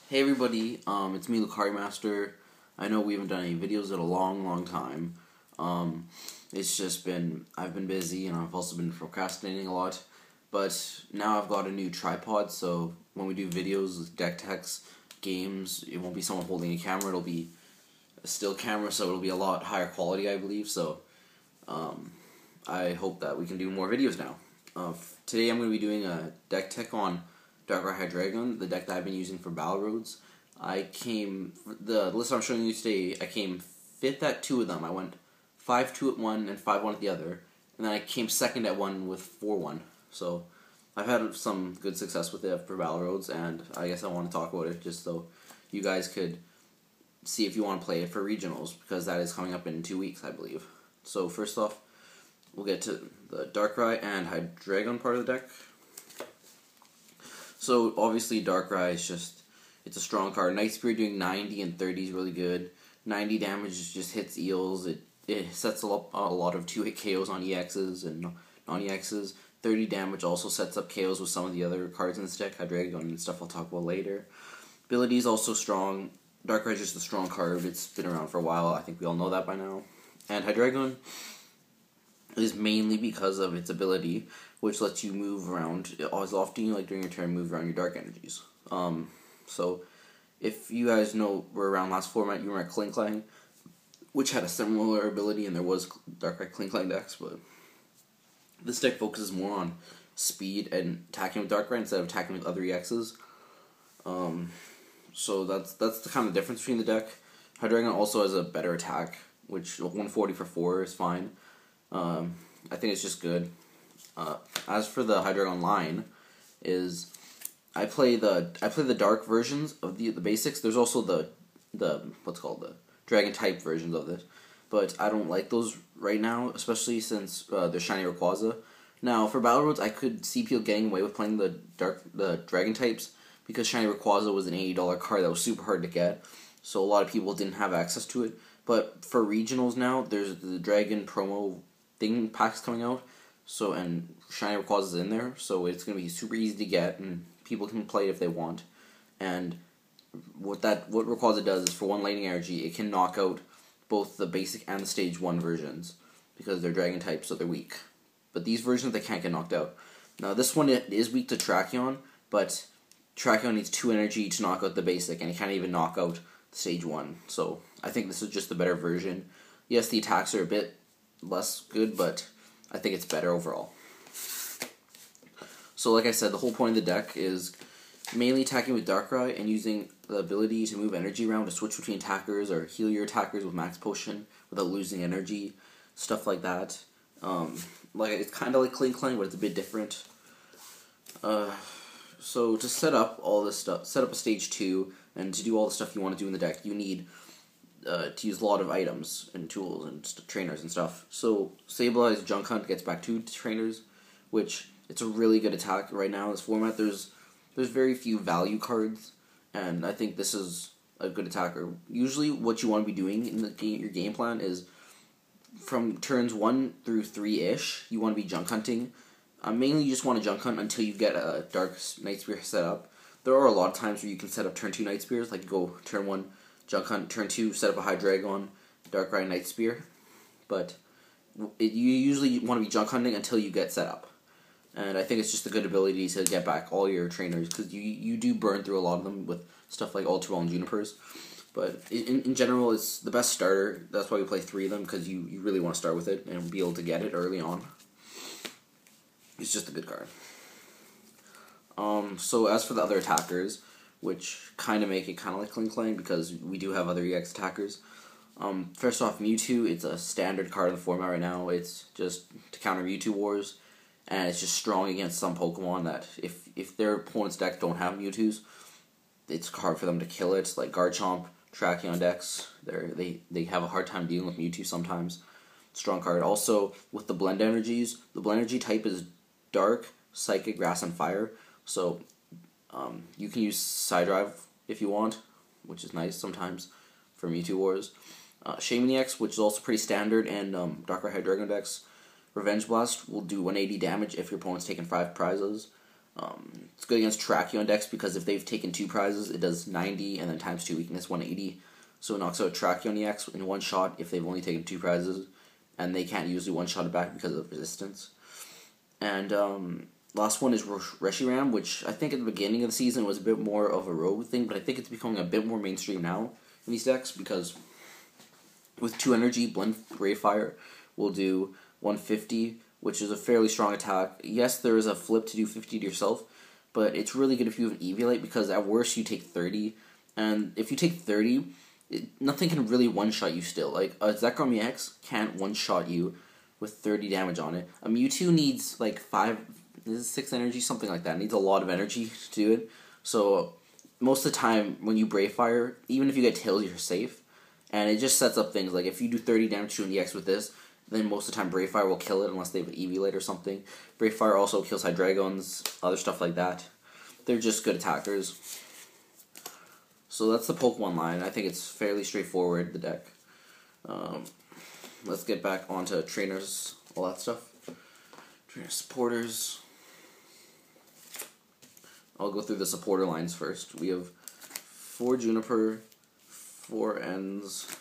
Hey everybody, it's me, Lucari Master. I know we haven't done any videos in a long time. It's just I've been busy and I've also been procrastinating a lot. But now I've got a new tripod, so when we do videos with deck techs, games, it won't be someone holding a camera, it'll be a still camera, so it'll be a lot higher quality, I believe. So, I hope that we can do more videos now. Today I'm going to be doing a deck tech on Darkrai Hydreigon, the deck that I've been using for Battle Roads. The list I'm showing you today, I came 5th at 2 of them. I went 5-2 at one and 5-1 at the other. And then I came 2nd at one with 4-1. So I've had some good success with it for Battle Roads, and I guess I want to talk about it just so you guys could see if you want to play it for regionals, because that is coming up in 2 weeks, I believe. So first off, we'll get to the Darkrai and Hydreigon part of the deck. So obviously Darkrai is it's a strong card. Night Spear doing 90 and 30 is really good. 90 damage just hits eels. It sets up a lot of 2-hit KOs on EXs and non-EXs. 30 damage also sets up KOs with some of the other cards in this deck, Hydreigon and stuff I'll talk about later. Ability is also strong. Darkrai is just a strong card. It's been around for a while. I think we all know that by now. And Hydreigon is mainly because of its ability, which lets you move around as often during your turn, move around your dark energies. So if you guys were around last format, you were at Klinklang, which had a similar ability, and there was Darkrai Klinklang decks, but this deck focuses more on speed and attacking with Darkrai instead of attacking with other EXs. So that's the kind of difference between the deck. Hydreigon also has a better attack, which 140 for 4 is fine. I think it's just good. As for the Hydreigon line, I play the dark versions of the basics. There's also the dragon type versions of it, but I don't like those right now, especially since there's Shiny Rayquaza. Now for Battle Roads, I could see people getting away with playing the dragon types because Shiny Rayquaza was an $80 card that was super hard to get, so a lot of people didn't have access to it. But for regionals now, there's the dragon promo thing packs coming out, and Shiny Rayquaza is in there, so it's going to be super easy to get, and people can play it if they want. And what Rayquaza does is, for one lightning energy, it can knock out both the basic and the stage 1 versions, because they're dragon type, so they're weak. But these versions, they can't get knocked out. Now this one, it is weak to Tracheon, but Tracheon needs 2 energy to knock out the basic, and it can't even knock out stage 1. So I think this is just the better version. Yes, the attacks are a bit less good, but I think it's better overall. So like I said, the whole point of the deck is mainly attacking with Darkrai and using the ability to move energy around to switch between attackers or heal your attackers with Max Potion without losing energy, stuff like that. It's kind of like Klinklang, but it's a bit different. So to set up all this stuff, set up a stage 2, and to do all the stuff you want to do in the deck, you need to use a lot of items and tools and trainers and stuff. So Sableye Junk Hunt gets back 2 trainers, which it's a really good attack right now in this format. There's very few value cards, and I think this is a good attacker. Usually what you want to be doing in your game plan is from turns 1 through 3-ish, you want to be junk hunting. Mainly you just want to junk hunt until you get a Dark Night Spear set up. There are a lot of times where you can set up turn 2 Night Spears, like go turn 1 Junk Hunt, turn 2 set up a Hydreigon, Darkrai Night Spear. But you usually want to be junk hunting until you get set up. And I think it's just a good ability to get back all your trainers, because you do burn through a lot of them with stuff like Ultra Ball and Junipers. But in general, it's the best starter. That's why we play 3 of them, because you really want to start with it and be able to get it early on. It's just a good card. So as for the other attackers, which kind of make it kind of like Klinklang, because we do have other EX attackers. First off, Mewtwo, it's a standard card in the format right now. It's just to counter Mewtwo Wars, and it's just strong against some Pokemon that if their opponent's deck don't have Mewtwo's, it's hard for them to kill it, like Garchomp, Tracheon decks. They have a hard time dealing with Mewtwo sometimes. Strong card. Also, with the Blend Energies, the Blend Energy type is Dark, Psychic, Grass, and Fire. So you can use Psydrive if you want, which is nice sometimes for Mewtwo Wars. Shaymin EX, which is also pretty standard, and Darkrai Hydreigon decks. Revenge Blast will do 180 damage if your opponent's taken 5 prizes. It's good against Tracheon decks because if they've taken 2 prizes, it does 90 and then times 2 weakness 180. So it knocks out Tracheon EX in one shot if they've only taken 2 prizes, and they can't usually one shot it back because of resistance. And last one is Reshiram, which I think at the beginning of the season was a bit more of a rogue thing, but I think it's becoming a bit more mainstream now in these decks because with 2 energy, Blend Brave Fire will do 150, which is a fairly strong attack. Yes, there is a flip to do 50 to yourself, but it's really good if you have an Eviolite because at worst you take 30, and if you take 30, nothing can really one-shot you still. Like, a Zekrom EX can't one-shot you with 30 damage on it. A Mewtwo needs like 6 energy, something like that. It needs a lot of energy to do it. So most of the time when you Brave Fire, even if you get Tails, you're safe. And it just sets up things like if you do 30 damage to an EX with this, then most of the time Brave Fire will kill it unless they have an Eviolite or something. Brave Fire also kills Hydreigons, other stuff like that. They're just good attackers. So that's the Pokemon line. I think it's fairly straightforward, the deck. Let's get back onto trainers, all that stuff. Trainer supporters. I'll go through the supporter lines first. We have 4 Juniper, 4 Ends,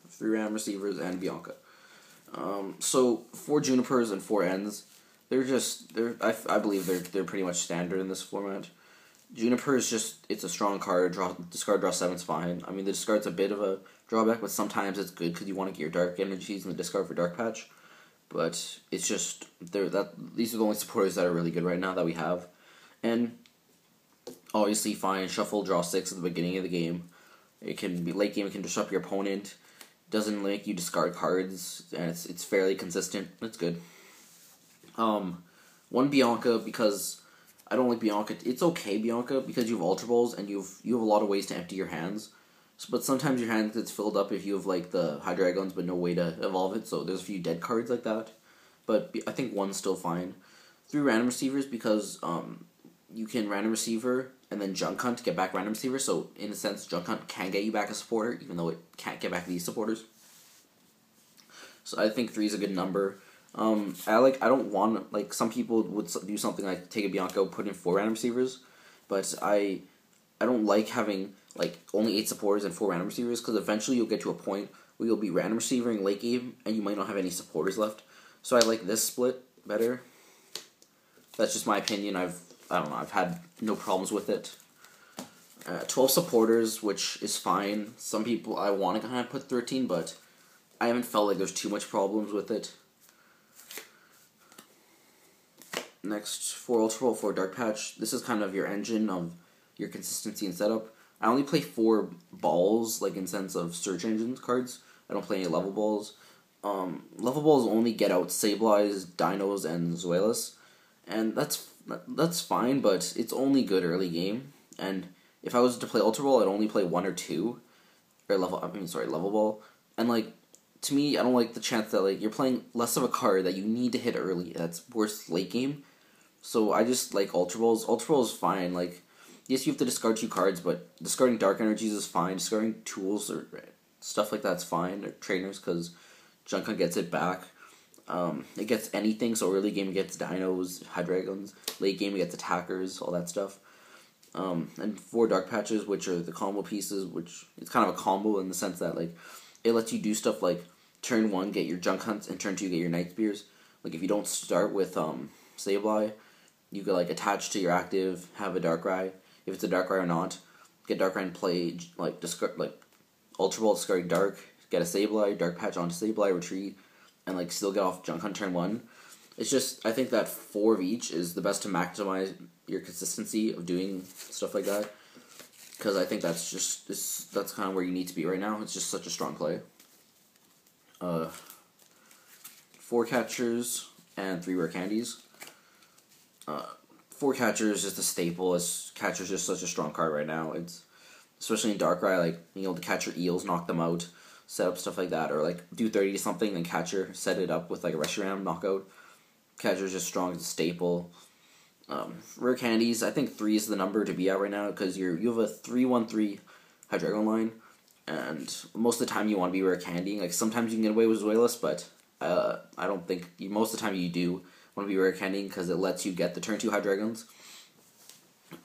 3 Ram Receivers, and Bianca. So 4 Junipers and 4 Ends, I believe they're pretty much standard in this format. Juniper is just, it's a strong card, discard, draw 7's fine. I mean, the discard's a bit of a drawback, but sometimes it's good because you want to get your dark energies in the discard for Dark Patch. But it's just, these are the only supporters that are really good right now that we have. And obviously, fine, shuffle, draw 6 at the beginning of the game. It can be late game, it can disrupt your opponent. Doesn't make you discard cards, and it's fairly consistent. It's good. 1 Bianca, because I don't like Bianca. It's okay, Bianca, because you have Ultra Balls and you have a lot of ways to empty your hands. But sometimes your hand gets filled up if you have like the Hydreigons, but no way to evolve it. So there's a few dead cards like that. But I think 1's still fine. 3 Random Receivers because you can Random Receiver and then Junk Hunt to get back Random Receiver. So in a sense, Junk Hunt can get you back a supporter, even though it can't get back these supporters. So I think 3 is a good number. I don't want, like, some people would do something like take a Bianca, put in 4 Random Receivers, but I don't like having like only 8 supporters and 4 Random Receivers because eventually you'll get to a point where you'll be Random Receivering late game and you might not have any supporters left. So I like this split better. That's just my opinion. I don't know, I've had no problems with it. 12 supporters, which is fine. Some people, I want to kind of put 13, but I haven't felt like there's too much problems with it. Next, 4 Ultra Ball, 4 Dark Patch. This is kind of your engine of your consistency and setup. I only play 4 balls, like in sense of search engine cards. I don't play any level balls. Level balls only get out Sableyes, Dinos, and Zoelis. And that's fine, but it's only good early game. And if I was to play Ultra Ball, I'd only play 1 or 2. Level Ball. And like, to me, I don't like the chance that like you're playing less of a card that you need to hit early. That's worse late game. So I just like Ultra Balls. Ultra Ball is fine. Like, yes, you have to discard 2 cards, but discarding Dark Energies is fine. Discarding tools or stuff like that's fine. Or trainers, because Junk Hunt gets it back. It gets anything, so early game it gets Dinos, Hydreigons. Late game it gets attackers, all that stuff. And 4 Dark Patches, which are the combo pieces, which it's kind of a combo in the sense that like it lets you do stuff like turn 1 get your Junk Hunts and turn 2 get your Night Spears. Like if you don't start with Sableye, you could like attach to your active, have a Darkrai. If it's a Darkrai or not, get Darkrai and play like discard like Ultra Ball, discarding Dark, get a Sableye, Dark Patch onto Sableye, retreat, and like still get off Junk Hunt turn 1. It's just, I think that 4 of each is the best to maximize your consistency of doing stuff like that. Because I think that's kind of where you need to be right now. It's just such a strong play. 4 catchers and 3 rare candies. 4 catchers is just a staple. Catcher's just such a strong card right now. It's especially in Darkrai, like being able to catch your eels, knock them out, set up stuff like that, or like do 30 something, then catcher set it up with like a Reshiram knockout. Catcher's just strong as a staple. Rare candies, I think 3 is the number to be at right now because you have a 3-1-3 Hydreigon line, and most of the time you want to be rare candying. Like sometimes you can get away with Zoelis, but I don't think most of the time you do want to be rare candying because it lets you get the turn 2 Hydreigons.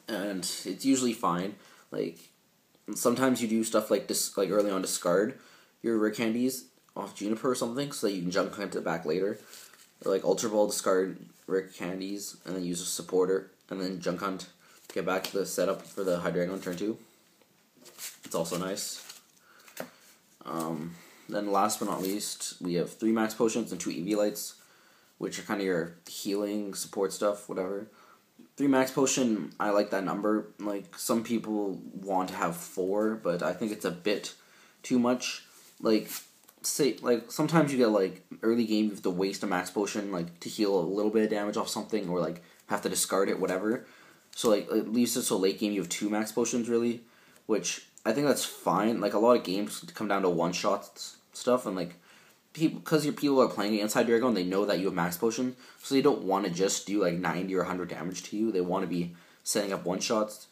and it's usually fine. Like, sometimes you do stuff like this, like early on, discard your rare candies off Juniper or something, so that you can junk hunt it back later. Or like Ultra Ball, discard rare candies, and then use a supporter, and then junk hunt, get back to the setup for the Hydreigon turn 2. It's also nice. Then last but not least, we have 3 max potions and 2 Eviolites, which are kind of your healing, support stuff, whatever. 3 max potion, I like that number. Like, some people want to have 4, but I think it's a bit too much. Like, sometimes you get, like, early game, you have to waste a max potion, like, to heal a little bit of damage off something, or, like, have to discard it, whatever. So, like, at least it's so late game you have 2 max potions, really, which I think that's fine. Like, a lot of games come down to one-shot stuff, and, like, because your people are playing against Hydreigon, they know that you have max potion, so they don't want to just do like 90 or 100 damage to you. They want to be setting up one shots.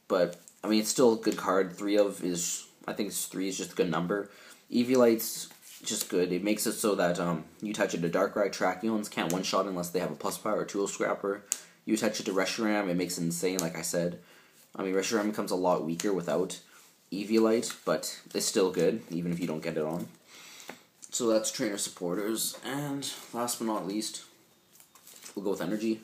But I mean, it's still a good card. I think 3 is just a good number. Eviolite's just good. It makes it so that you attach it to Darkrai, Tracheons can't one shot unless they have a plus power or tool scrapper. You attach it to Reshiram, it makes it insane. Like I said, I mean, Reshiram becomes a lot weaker without Eviolite, but it's still good even if you don't get it on. So that's trainer supporters, and last but not least, we'll go with energy.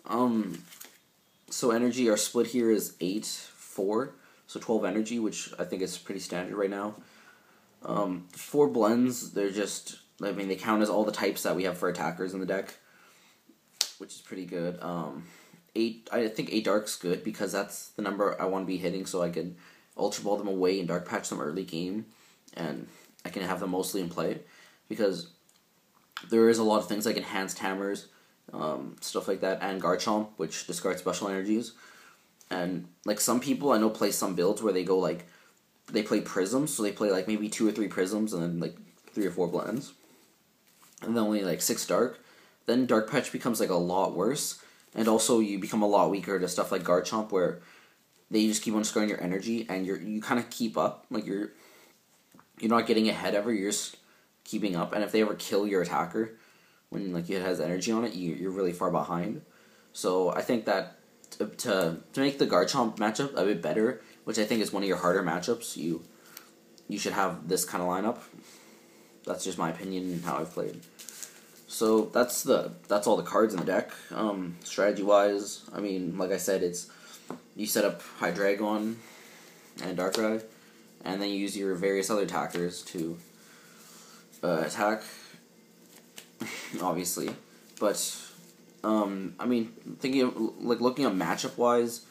So energy, our split here is 8-4, so 12 energy, which I think is pretty standard right now. 4 blends, they're just, I mean, they count as all the types that we have for attackers in the deck, which is pretty good. I think 8 Dark's good, because that's the number I want to be hitting, so I can Ultra Ball them away and Dark Patch them early game, and I can have them mostly in play, because there is a lot of things like Enhanced Hammers, stuff like that, and Garchomp, which discards special energies. And like, some people I know play some builds where they go like, they play Prisms, so they play like maybe 2 or 3 Prisms and then like 3 or 4 blends, and then only like 6 Dark. Then Dark Patch becomes like a lot worse, and also you become a lot weaker to stuff like Garchomp, where they just keep on discarding your energy, and you kind of keep up, like you're not getting ahead ever, you're just keeping up, and if they ever kill your attacker when like it has energy on it, you're really far behind. So I think that to make the Garchomp matchup a bit better, which I think is one of your harder matchups, you should have this kind of lineup. That's just my opinion and how I've played. So that's all the cards in the deck. Strategy wise, I mean, like I said, it's you set up Hydreigon and Darkrai, and then you use your various other attackers to attack, obviously. But I mean, thinking of looking at matchup wise,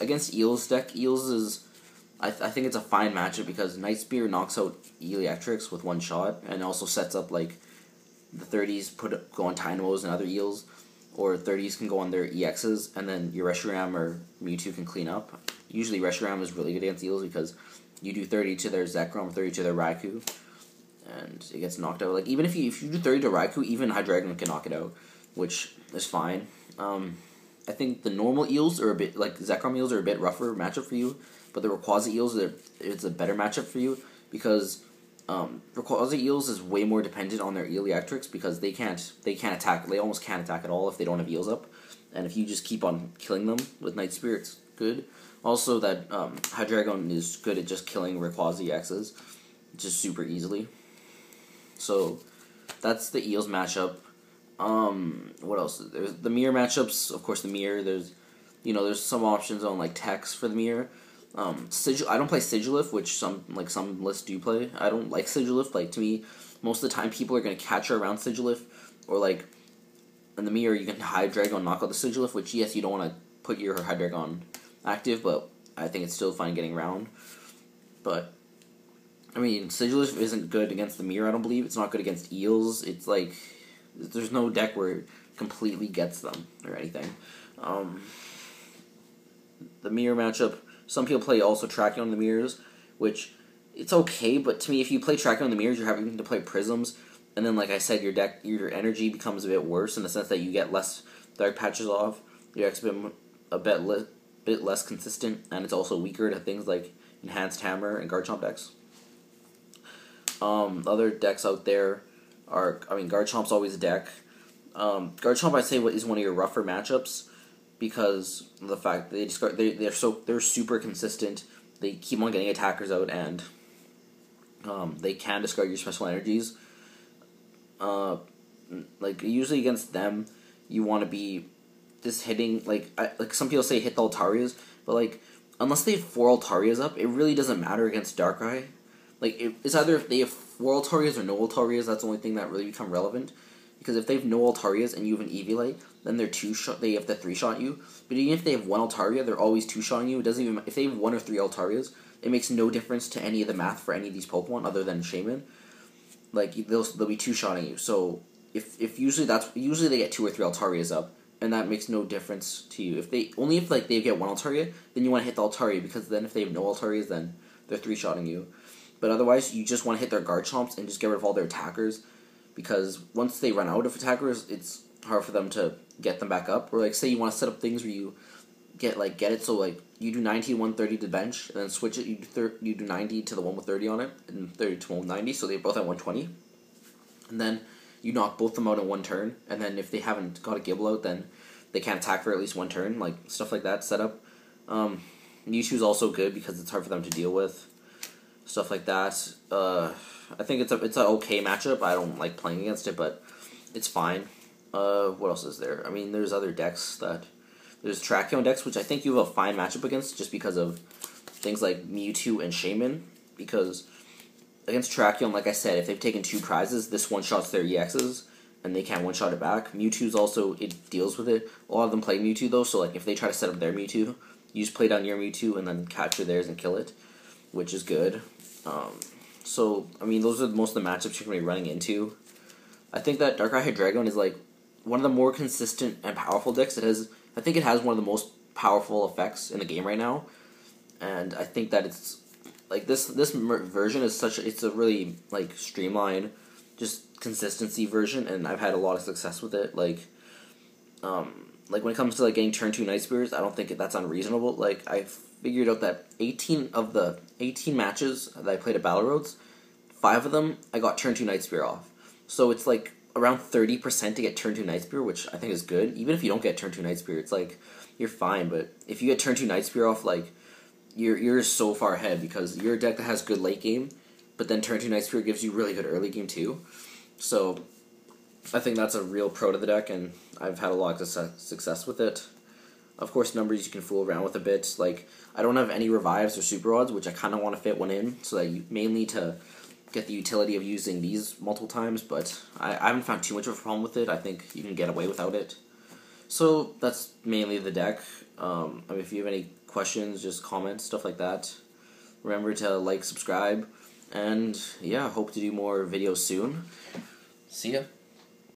against Eel's deck, Eel's is I think it's a fine matchup, because Night Spear knocks out Electrics with one shot, and also sets up like the 30s go on Tynamos and other Eels, or 30s can go on their EXs, and then your Reshiram or Mewtwo can clean up. Usually Reshiram is really good against Eels, because you do 30 to their Zekrom, 30 to their Raikou, and it gets knocked out. Like, even if you do 30 to Raikou, even Hydreigon can knock it out, which is fine. I think the normal Eels are a bit, like Zekrom Eels are a bit rougher matchup for you, but the Rayquaza Eels, it's a better matchup for you, because Rayquaza Eels is way more dependent on their Electrics, because they can't attack, they almost can't attack at all if they don't have Eels up, and if you just keep on killing them with Night Spear, it's good. Also, that Hydreigon is good at just killing Rayquaza EXs, just super easily. So that's the Eels matchup. What else? There's the mirror matchups. Of course, the mirror. There's some options on like Tex for the mirror. I don't play Sigilif, which some lists do play. I don't like Sigilif. Like, to me, most of the time people are gonna catch her around Sigilif, or like in the mirror you can Hydreigon knock out the Sigilif, which yes, you don't want to put your Hydreigon active, but I think it's still fine getting around. But I mean, Sigilif isn't good against the mirror. I don't believe it's not good against Eels. It's like there's no deck where it completely gets them or anything. The mirror matchup. Some people play also Tracheon on the mirrors, which it's okay, but to me, if you play Tracheon on the mirrors, you're having to play Prisms, and then, like I said, your energy becomes a bit worse in the sense that you get less Dark Patches off, your deck's a bit less consistent, and it's also weaker to things like Enhanced Hammer and Garchomp decks. Other decks out there are, I mean, Garchomp's always a deck. Garchomp, I'd say, is one of your rougher matchups, because of the fact that they're super consistent. They keep on getting attackers out, and they can discard your special energies. Like usually against them, you want to be just hitting like some people say hit the Altarias, but like unless they have 4 Altarias up, it really doesn't matter against Darkrai. Like it's either if they have 4 Altarias or no Altarias. That's the only thing that really become relevant. Because if they have no Altarias and you have an Eviolite, then they're 2-shot. They have to 3-shot you. But even if they have 1 Altaria, they're always 2-shotting you. It doesn't even if they have 1 or 3 Altarias, it makes no difference to any of the math for any of these Pokemon other than Shaman. Like they'll be 2-shotting you. So if usually they get 2 or 3 Altarias up, and that makes no difference to you. If they get 1 Altaria, then you want to hit the Altaria, because then if they have no Altarias, then they're 3-shotting you. But otherwise, you just want to hit their guard chomps and just get rid of all their attackers, because once they run out of attackers, it's hard for them to get them back up. Or like say you want to set up things where you get it so like you do 90 130 to bench, and then switch it. You do 90 to the one with 30 on it, and 30 to 190, so they both at 120, and then you knock both of them out in one turn. And then if they haven't got a Gibble out, then they can't attack for at least one turn. Like stuff like that set up. Mewtwo's also good because it's hard for them to deal with. Stuff like that. I think it's an okay matchup. I don't like playing against it, but it's fine. What else is there? I mean, there's other decks there's Tracheon decks, which I think you have a fine matchup against, just because of things like Mewtwo and Shaman. Because against Tracheon, like I said, if they've taken 2 prizes, this one-shots their EXs, and they can't one-shot it back. Mewtwo's also, it deals with it. A lot of them play Mewtwo, though, so like if they try to set up their Mewtwo, you just play down your Mewtwo and then capture theirs and kill it, which is good. So, I mean, those are most of the matchups you're going to be running into. I think that Darkrai Hydreigon is, like, one of the more consistent and powerful decks. I think it has one of the most powerful effects in the game right now. And I think that it's, like, this version is it's a really, like, streamlined, just consistency version, and I've had a lot of success with it. Like when it comes to, like, getting turn 2 Night Spears, I don't think that's unreasonable. Like, I figured out that 18 of the 18 matches that I played at Battle Roads, 5 of them I got turn 2 Night Spear off. So it's like around 30% to get turn 2 Night Spear, which I think is good. Even if you don't get turn 2 Night Spear, it's like you're fine. But if you get turn 2 Night Spear off, like you're so far ahead, because you're a deck that has good late game, but then turn 2 Night Spear gives you really good early game too. So I think that's a real pro to the deck, and I've had a lot of success with it. Of course, numbers you can fool around with a bit. Like, I don't have any revives or super rods, which I kind of want to fit one in, so that you mainly to get the utility of using these multiple times, but I haven't found too much of a problem with it. I think you can get away without it. So that's mainly the deck. I mean, if you have any questions, just comment, stuff like that. Remember to like, subscribe, and yeah, hope to do more videos soon. See ya.